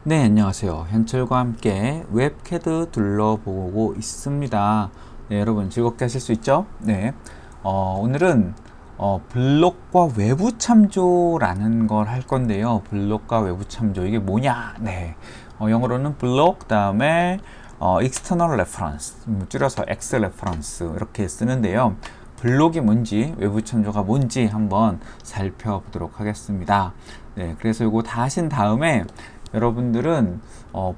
네, 안녕하세요. 현철과 함께 웹캐드 둘러보고 있습니다. 네, 여러분 즐겁게 하실 수 있죠? 네. 오늘은 블록과 외부 참조라는 걸 할 건데요. 블록과 외부 참조 이게 뭐냐? 네. 영어로는 블록 그다음에 external reference 줄여서 X reference 이렇게 쓰는데요. 블록이 뭔지 외부 참조가 뭔지 한번 살펴보도록 하겠습니다. 네, 그래서 이거 다 하신 다음에 여러분들은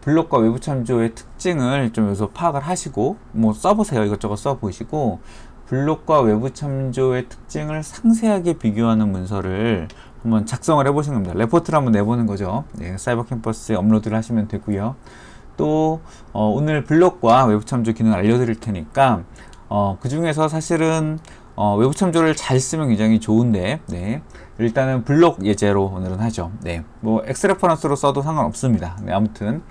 블록과 외부 참조의 특징을 좀 여기서 파악을 하시고 뭐 써보세요. 이것저것 써보시고 블록과 외부 참조의 특징을 상세하게 비교하는 문서를 한번 작성을 해보시는 겁니다. 레포트를 한번 내보는 거죠. 네, 사이버 캠퍼스에 업로드를 하시면 되고요. 또 오늘 블록과 외부 참조 기능을 알려드릴 테니까 그 중에서 사실은 외부 참조를 잘 쓰면 굉장히 좋은데, 네. 일단은 블록 예제로 오늘은 하죠. 네. 뭐, 엑스레퍼런스로 써도 상관없습니다. 네. 아무튼,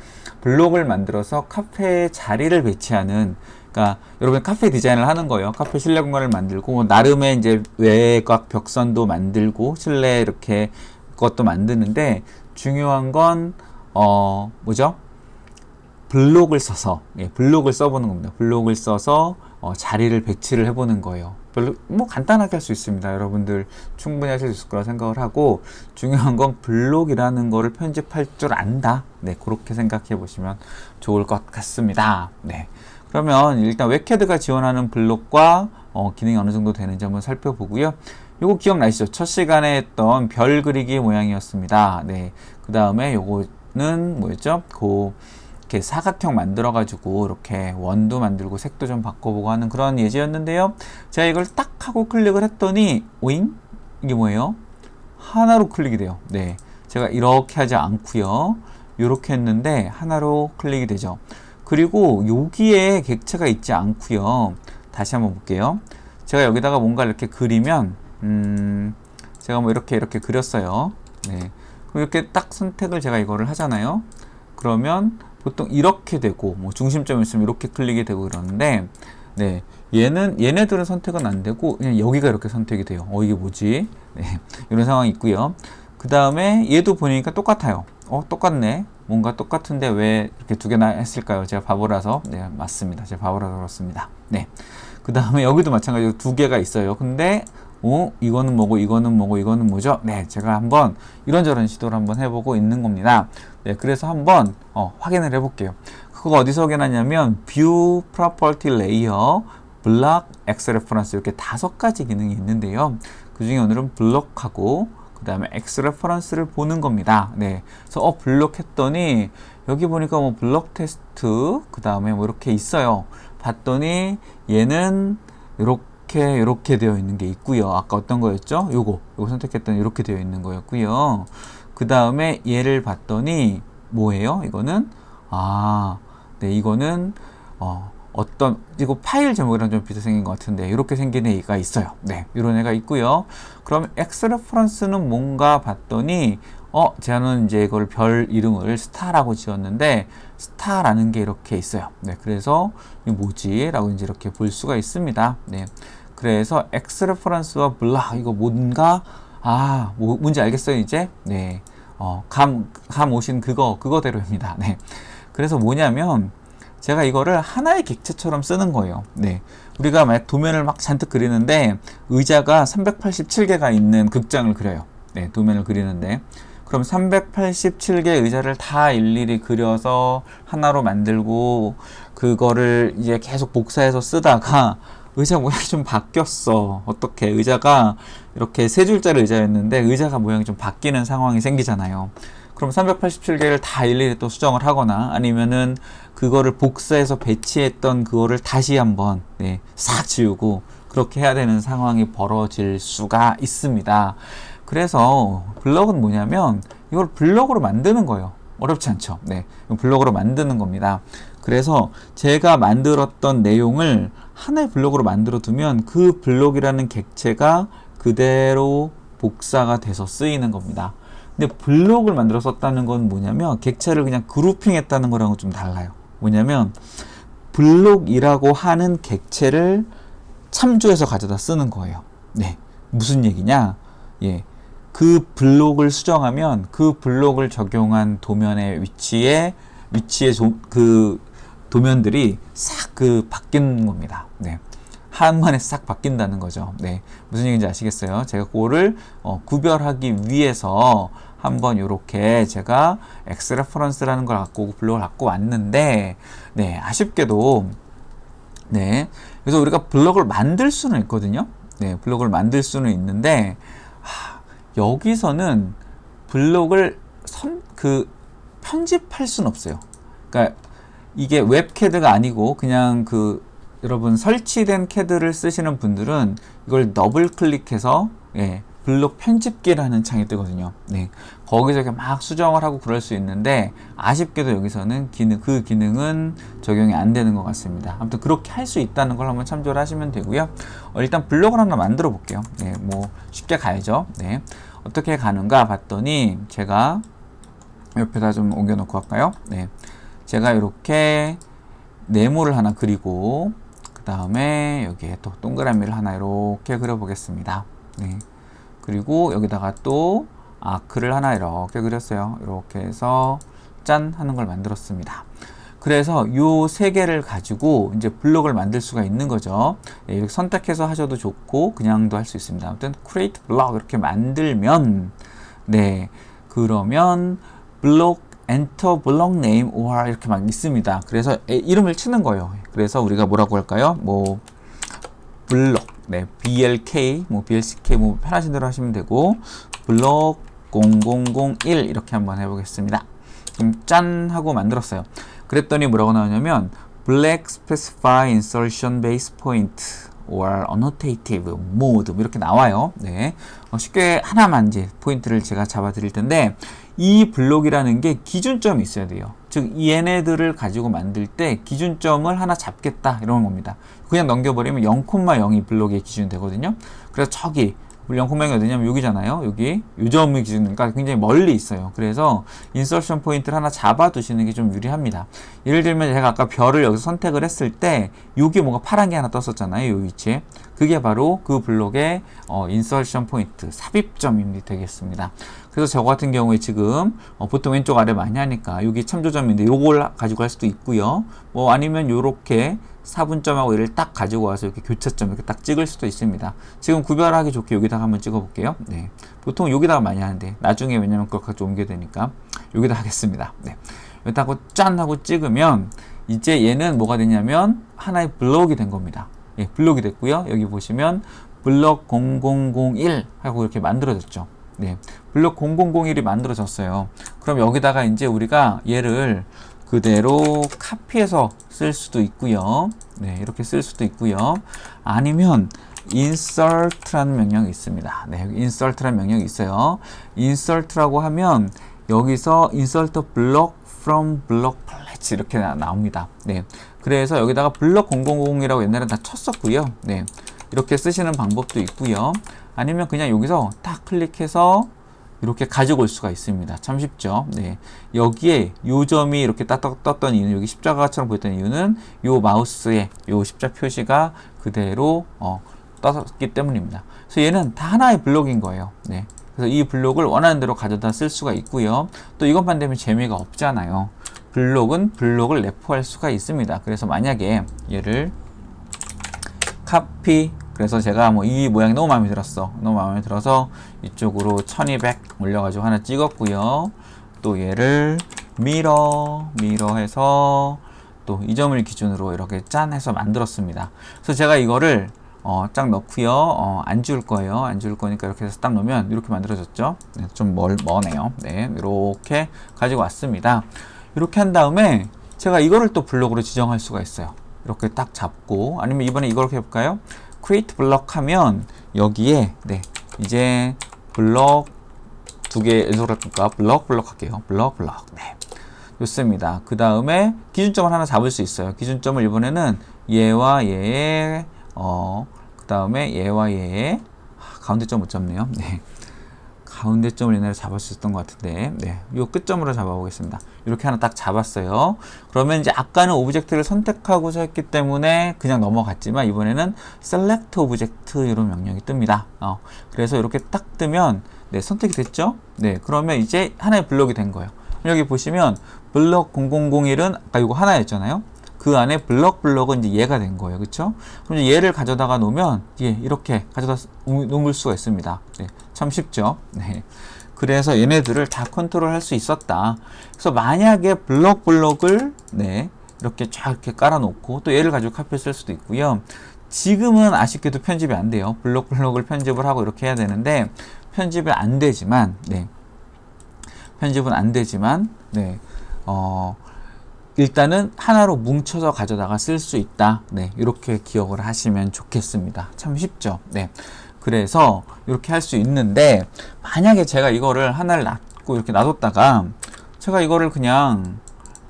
블록을 만들어서 카페에 자리를 배치하는, 그러니까, 여러분 카페 디자인을 하는 거예요. 카페 실내 공간을 만들고, 뭐 나름의 이제 외곽 벽선도 만들고, 실내 이렇게 것도 만드는데, 중요한 건, 뭐죠? 블록을 써서 블록을 써보는 겁니다. 블록을 써서 자리를 배치를 해보는 거예요. 별로 뭐 간단하게 할 수 있습니다. 여러분들 충분히 하실 수 있을 거라 생각을 하고 중요한 건 블록이라는 거를 편집할 줄 안다. 네, 그렇게 생각해 보시면 좋을 것 같습니다. 네, 그러면 일단 웹캐드가 지원하는 블록과 기능이 어느 정도 되는지 한번 살펴보고요. 요거 기억나시죠? 첫 시간에 했던 별 그리기 모양이었습니다. 네, 그 다음에 요거는 뭐였죠? 이렇게 사각형 만들어 가지고 이렇게 원도 만들고 색도 좀 바꿔보고 하는 그런 예제였는데요. 제가 이걸 딱 하고 클릭을 했더니 오잉? 이게 뭐예요? 하나로 클릭이 돼요. 네, 제가 이렇게 하지 않고요. 이렇게 했는데 하나로 클릭이 되죠. 그리고 여기에 객체가 있지 않고요. 다시 한번 볼게요. 제가 여기다가 뭔가 이렇게 그리면 제가 뭐 이렇게 그렸어요. 네, 이렇게 딱 선택을 제가 이거를 하잖아요. 그러면 보통 이렇게 되고 뭐 중심점이 있으면 이렇게 클릭이 되고 그러는데 네, 얘네들은 선택은 안 되고 그냥 여기가 이렇게 선택이 돼요. 이게 뭐지? 네, 이런 상황이 있고요. 그 다음에 얘도 보니까 똑같아요. 똑같네. 뭔가 똑같은데 왜 이렇게 두 개나 했을까요? 제가 바보라서. 네, 맞습니다. 제가 바보라서 그렇습니다. 네. 그 다음에 여기도 마찬가지로 두 개가 있어요. 근데 이거는 뭐고 이거는 뭐고 이거는 뭐죠? 네, 제가 한번 이런저런 시도를 한번 해보고 있는 겁니다. 네, 그래서 한번 확인을 해볼게요. 그거 어디서 확인하냐면 View, Property Layer, Block, X Reference 이렇게 5가지 기능이 있는데요. 그 중에 오늘은 블록하고 그 다음에 X Reference를 보는 겁니다. 네, 그래서 블록 했더니 여기 보니까 뭐 블록 테스트 그 다음에 뭐 이렇게 있어요. 봤더니 얘는 이렇게 되어 있는 게 있고요. 아까 어떤 거였죠? 요거 선택했더니 이렇게 되어 있는 거였고요. 그 다음에 얘를 봤더니 뭐예요? 이거는 네, 이거는 이거 파일 제목이랑 좀 비슷하게 생긴 것 같은데 이렇게 생긴 애가 있어요. 네, 이런 애가 있고요. 그럼 X 레퍼런스는 뭔가 봤더니 저는 이제 이걸 별 이름을 스타라고 지었는데 스타라는 게 이렇게 있어요. 네, 그래서 이게 뭐지? 라고 이제 이렇게 볼 수가 있습니다. 네, 그래서 X 레퍼런스와 블락 이거 뭔가 뭔지 알겠어요 이제? 네, 감 오신 그거대로입니다. 네, 그래서 뭐냐면 제가 이거를 하나의 객체처럼 쓰는 거예요. 네, 우리가 만약 도면을 막 잔뜩 그리는데 의자가 387개가 있는 극장을 그려요. 네, 도면을 그리는데 그럼 387개 의자를 다 일일이 그려서 하나로 만들고 그거를 이제 계속 복사해서 쓰다가 의자 모양이 좀 바뀌었어. 어떻게 의자가 이렇게 세 줄짜리 의자였는데 의자가 모양이 좀 바뀌는 상황이 생기잖아요. 그럼 387개를 다 일일이 또 수정을 하거나 아니면은 그거를 복사해서 배치했던 그거를 다시 한번 싹 지우고 그렇게 해야 되는 상황이 벌어질 수가 있습니다. 그래서 블럭은 뭐냐면 이걸 블럭으로 만드는 거예요. 어렵지 않죠? 네, 블럭으로 만드는 겁니다. 그래서 제가 만들었던 내용을 하나의 블록으로 만들어 두면 그 블록이라는 객체가 그대로 복사가 돼서 쓰이는 겁니다. 근데 블록을 만들어 썼다는 건 뭐냐면 객체를 그냥 그룹핑 했다는 거랑은 좀 달라요. 뭐냐면 블록이라고 하는 객체를 참조해서 가져다 쓰는 거예요. 네, 무슨 얘기냐? 예, 그 블록을 수정하면 그 블록을 적용한 도면의 위치에 그 도면들이 싹 그 바뀌는 겁니다. 네. 한번에 싹 바뀐다는 거죠. 네. 무슨 얘기인지 아시겠어요? 제가 그거를 구별하기 위해서 한번 이렇게 제가 X레퍼런스라는 걸 갖고 블록을 갖고 왔는데, 네, 아쉽게도, 네, 그래서 우리가 블록을 만들 수는 있거든요. 네, 블록을 만들 수는 있는데, 여기서는 블록을 편집할 수는 없어요. 그러니까 이게 웹 캐드가 아니고 그냥 여러분 설치된 캐드를 쓰시는 분들은 이걸 더블 클릭해서 블록 편집기라는 창이 뜨거든요. 네, 거기서 이렇게 막 수정을 하고 그럴 수 있는데 아쉽게도 여기서는 그 기능은 적용이 안 되는 것 같습니다. 아무튼 그렇게 할 수 있다는 걸 한번 참조를 하시면 되고요. 일단 블록을 하나 만들어 볼게요. 네, 뭐 쉽게 가야죠. 네, 어떻게 가는가 봤더니 제가 옆에다 좀 옮겨놓고 할까요? 네, 제가 이렇게 네모를 하나 그리고 그 다음에 여기에 또 동그라미를 하나 이렇게 그려보겠습니다. 네. 그리고 여기다가 또 아크를 하나 이렇게 그렸어요. 이렇게 해서 짠 하는 걸 만들었습니다. 그래서 요 세 개를 가지고 이제 블록을 만들 수가 있는 거죠. 네, 이렇게 선택해서 하셔도 좋고 그냥도 할 수 있습니다. 아무튼 create block 이렇게 만들면 네, 그러면 블록 enter block name or 이렇게 막 있습니다. 그래서 이름을 치는 거예요. 그래서 우리가 뭐라고 할까요? 뭐 블록, 네, blk, 뭐 blck, 뭐 편하신 대로 하시면 되고 블록 0001 이렇게 한번 해보겠습니다. 그럼 짠 하고 만들었어요. 그랬더니 뭐라고 나오냐면 black specify insertion base point or annotative mode 이렇게 나와요. 네, 쉽게 하나만 이제 포인트를 제가 잡아 드릴 텐데 이 블록이라는 게 기준점이 있어야 돼요. 즉 얘네들을 가지고 만들 때 기준점을 하나 잡겠다 이런 겁니다. 그냥 넘겨버리면 0,0이 블록의 기준이 되거든요. 그래서 저기 0,0이 어디냐면 여기잖아요. 여기 요 점이 기준이니까 굉장히 멀리 있어요. 그래서 인서션 포인트를 하나 잡아 두시는 게 좀 유리합니다. 예를 들면 제가 아까 별을 여기서 선택을 했을 때 여기 뭔가 파란 게 하나 떴었잖아요. 요 위치에. 그게 바로 그 블록의 인서션 포인트, 삽입점이 되겠습니다. 그래서 저 같은 경우에 지금 보통 왼쪽 아래 많이 하니까 여기 참조점인데 요걸 가지고 할 수도 있고요. 뭐 아니면 요렇게 사분점하고 얘를 딱 가지고 와서 이렇게 교차점 이렇게 딱 찍을 수도 있습니다. 지금 구별하기 좋게 여기다가 한번 찍어 볼게요. 네. 보통 여기다가 많이 하는데 나중에 왜냐면 그걸 같이 옮겨야 되니까 여기다 하겠습니다. 네. 여기다가 짠 하고 찍으면 이제 얘는 뭐가 되냐면 하나의 블록이 된 겁니다. 예, 블록이 됐고요. 여기 보시면 블록 0001 하고 이렇게 만들어졌죠. 네. 블록 0001이 만들어졌어요. 그럼 여기다가 이제 우리가 얘를 그대로 카피해서 쓸 수도 있고요. 네, 이렇게 쓸 수도 있고요. 아니면 insert라는 명령이 있습니다. 네, 여기 insert라는 명령이 있어요. insert라고 하면 여기서 insert block from block palette 이렇게 나옵니다. 네, 그래서 여기다가 블록 0001이라고 옛날에 다 쳤었고요. 네, 이렇게 쓰시는 방법도 있고요. 아니면 그냥 여기서 딱 클릭해서 이렇게 가지고 올 수가 있습니다. 참 쉽죠. 네. 여기에 요 점이 이렇게 딱 떴던 이유는 여기 십자가처럼 보였던 이유는 요 마우스에 요 십자 표시가 그대로 떴기 때문입니다. 그래서 얘는 다 하나의 블록인 거예요. 네. 그래서 이 블록을 원하는 대로 가져다 쓸 수가 있고요. 또 이것만 되면 재미가 없잖아요. 블록은 블록을 내포할 수가 있습니다. 그래서 만약에 얘를 카피, 그래서 제가 뭐 이 모양이 너무 마음에 들었어. 너무 마음에 들어서 이쪽으로 1200 올려가지고 하나 찍었고요. 또 얘를 미러 해서 또 이 점을 기준으로 이렇게 짠 해서 만들었습니다. 그래서 제가 이거를 쫙 넣고요. 안 지울 거예요. 안 지울 거니까 이렇게 해서 딱 넣으면 이렇게 만들어졌죠. 네, 좀 머네요. 네, 이렇게 가지고 왔습니다. 이렇게 한 다음에 제가 이거를 또 블록으로 지정할 수가 있어요. 이렇게 딱 잡고, 아니면 이번에 이걸 해볼까요? create block 하면 여기에 네, 이제 블록 두 개 연속으로 할까? 블록 할게요. 블록. 네, 좋습니다. 그 다음에 기준점을 하나 잡을 수 있어요. 기준점을 이번에는 얘와 얘의 그 다음에 얘와 얘의 가운데점 못 잡네요. 네, 가운데점을 옛날에 잡을 수 있었던 것 같은데, 네, 요 끝점으로 잡아보겠습니다. 이렇게 하나 딱 잡았어요. 그러면 이제 아까는 오브젝트를 선택하고서 했기 때문에 그냥 넘어갔지만 이번에는 select 오브젝트 이런 명령이 뜹니다. 그래서 이렇게 딱 뜨면 네, 선택이 됐죠? 네, 그러면 이제 하나의 블록이 된 거예요. 여기 보시면 블럭 0001은 아까 이거 하나였잖아요. 그 안에 블럭은 이제 얘가 된 거예요. 그쵸? 그럼 이제 얘를 가져다가 놓으면 이렇게 가져다 놓을 수가 있습니다. 네, 참 쉽죠? 네. 그래서 얘네들을 다 컨트롤 할 수 있었다. 그래서 만약에 블럭을 네, 이렇게 쫙 이렇게 깔아놓고 또 얘를 가지고 카피를 쓸 수도 있고요. 지금은 아쉽게도 편집이 안 돼요. 블럭을 편집을 하고 이렇게 해야 되는데 편집은 안 되지만 네. 편집은 안 되지만 네. 일단은 하나로 뭉쳐서 가져다가 쓸 수 있다. 네. 이렇게 기억을 하시면 좋겠습니다. 참 쉽죠. 네. 그래서 이렇게 할 수 있는데 만약에 제가 이거를 하나를 놔고 이렇게 놔뒀다가 제가 이거를 그냥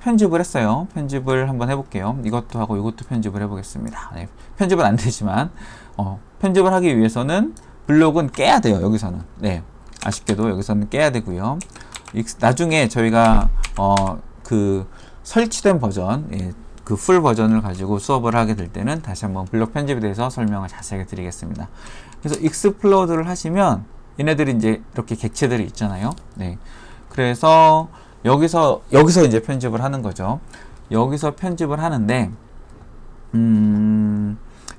편집을 했어요. 편집을 한번 해볼게요. 이것도 하고 이것도 편집을 해보겠습니다. 네. 편집은 안 되지만 편집을 하기 위해서는 블록은 깨야 돼요. 여기서는. 네. 아쉽게도 여기서는 깨야 되고요. 나중에 저희가 그 설치된 버전, 예, 그 풀 버전을 가지고 수업을 하게 될 때는 다시 한번 블록 편집에 대해서 설명을 자세하게 드리겠습니다. 그래서 익스플로드를 하시면 얘네들이 이제 이렇게 객체들이 있잖아요. 네. 그래서 여기서 이제 편집을 하는 거죠. 여기서 편집을 하는데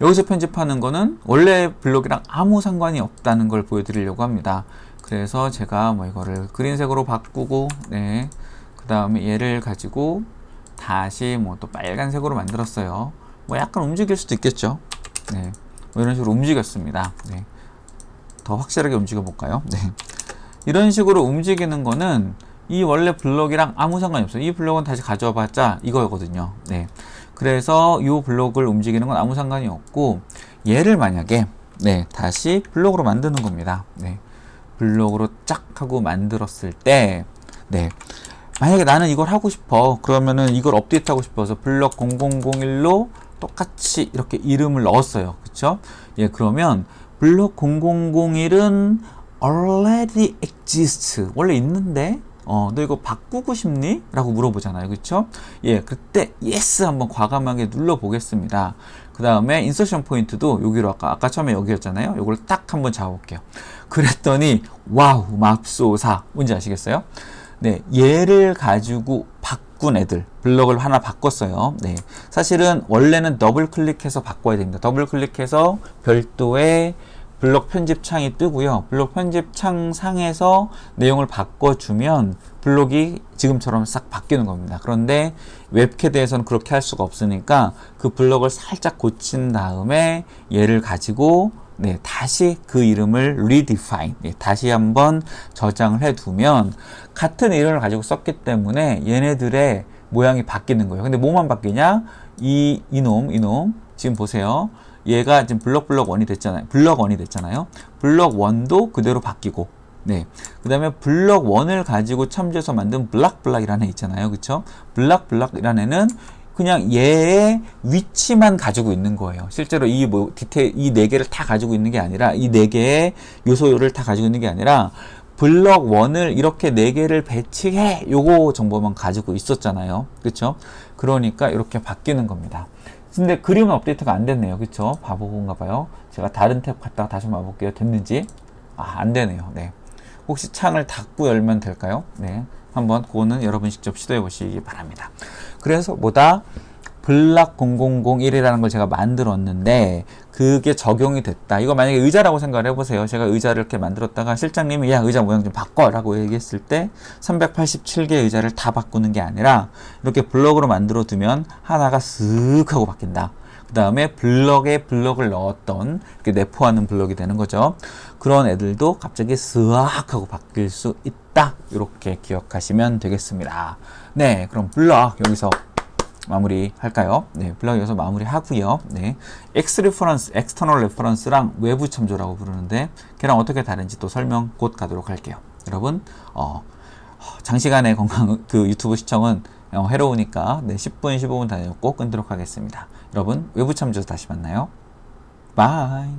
여기서 편집하는 거는 원래 블록이랑 아무 상관이 없다는 걸 보여드리려고 합니다. 그래서 제가 뭐 이거를 그린색으로 바꾸고 네. 그 다음에 얘를 가지고 다시 뭐 또 빨간색으로 만들었어요. 뭐 약간 움직일 수도 있겠죠. 네. 뭐 이런 식으로 움직였습니다. 네. 더 확실하게 움직여 볼까요? 네. 이런 식으로 움직이는 거는 이 원래 블록이랑 아무 상관이 없어요. 이 블록은 다시 가져와 봤자 이거거든요. 네. 그래서 이 블록을 움직이는 건 아무 상관이 없고 얘를 만약에 네, 다시 블록으로 만드는 겁니다. 네. 블록으로 쫙 하고 만들었을 때 네. 만약에 나는 이걸 하고 싶어. 그러면은 이걸 업데이트 하고 싶어서 블럭 0001로 똑같이 이렇게 이름을 넣었어요. 그쵸? 예, 그러면 블럭 0001은 already exists. 원래 있는데, 너 이거 바꾸고 싶니? 라고 물어보잖아요. 그쵸? 예, 그때 yes 한번 과감하게 눌러 보겠습니다. 그 다음에 인서션 포인트도 여기로 아까 처음에 여기였잖아요. 요걸 딱 한번 잡아볼게요. 그랬더니 와우, 맙소사. 뭔지 아시겠어요? 네, 얘를 가지고 바꾼 애들, 블럭을 하나 바꿨어요. 네, 사실은 원래는 더블 클릭해서 바꿔야 됩니다. 더블 클릭해서 별도의 블럭 편집 창이 뜨고요. 블럭 편집 창 상에서 내용을 바꿔주면 블럭이 지금처럼 싹 바뀌는 겁니다. 그런데 웹캐드에서는 그렇게 할 수가 없으니까 그 블럭을 살짝 고친 다음에 얘를 가지고 네, 다시 그 이름을 redefine, 네, 다시 한번 저장을 해두면 같은 이름을 가지고 썼기 때문에 얘네들의 모양이 바뀌는 거예요. 근데 뭐만 바뀌냐? 이놈 지금 보세요. 얘가 지금 블럭 1이 됐잖아요. 블럭 1이 됐잖아요. 블럭 1도 그대로 바뀌고, 네. 그 다음에 블럭 1을 가지고 참조해서 만든 블락이라는 애 있잖아요. 그쵸? 블락이라는 애는 그냥 얘의 위치만 가지고 있는 거예요. 실제로 이 디테일, 이 네 개를 다 가지고 있는 게 아니라, 이 네 개의 요소를 다 가지고 있는 게 아니라, 블럭 1을 이렇게 네 개를 배치해! 요거 정보만 가지고 있었잖아요. 그쵸? 그러니까 이렇게 바뀌는 겁니다. 근데 그림은 업데이트가 안 됐네요. 그쵸? 바보인가 봐요. 제가 다른 탭 갔다가 다시 한번 와볼게요. 됐는지. 안 되네요. 네. 혹시 창을 닫고 열면 될까요? 네. 한번 그거는 여러분 직접 시도해 보시기 바랍니다. 그래서 블락 0001이라는 걸 제가 만들었는데 그게 적용이 됐다. 이거 만약에 의자라고 생각을 해보세요. 제가 의자를 이렇게 만들었다가 실장님이 야 의자 모양 좀 바꿔 라고 얘기했을 때 387개 의자를 다 바꾸는 게 아니라 이렇게 블럭으로 만들어 두면 하나가 쓱 하고 바뀐다. 그 다음에 블럭에 블럭을 넣었던 이렇게 내포하는 블럭이 되는 거죠. 그런 애들도 갑자기 쓱 하고 바뀔 수 있다. 이렇게 기억하시면 되겠습니다. 네, 그럼 블럭 여기서 마무리 할까요? 네, 블럭 여기서 마무리 하고요. 네, external reference랑 외부 참조라고 부르는데 걔랑 어떻게 다른지 또 설명 곧 가도록 할게요. 여러분, 장시간의 건강 유튜브 시청은 해로우니까 네, 10분, 15분 다녀 꼭 끊도록 하겠습니다. 여러분, 외부 참조 다시 만나요. 바이.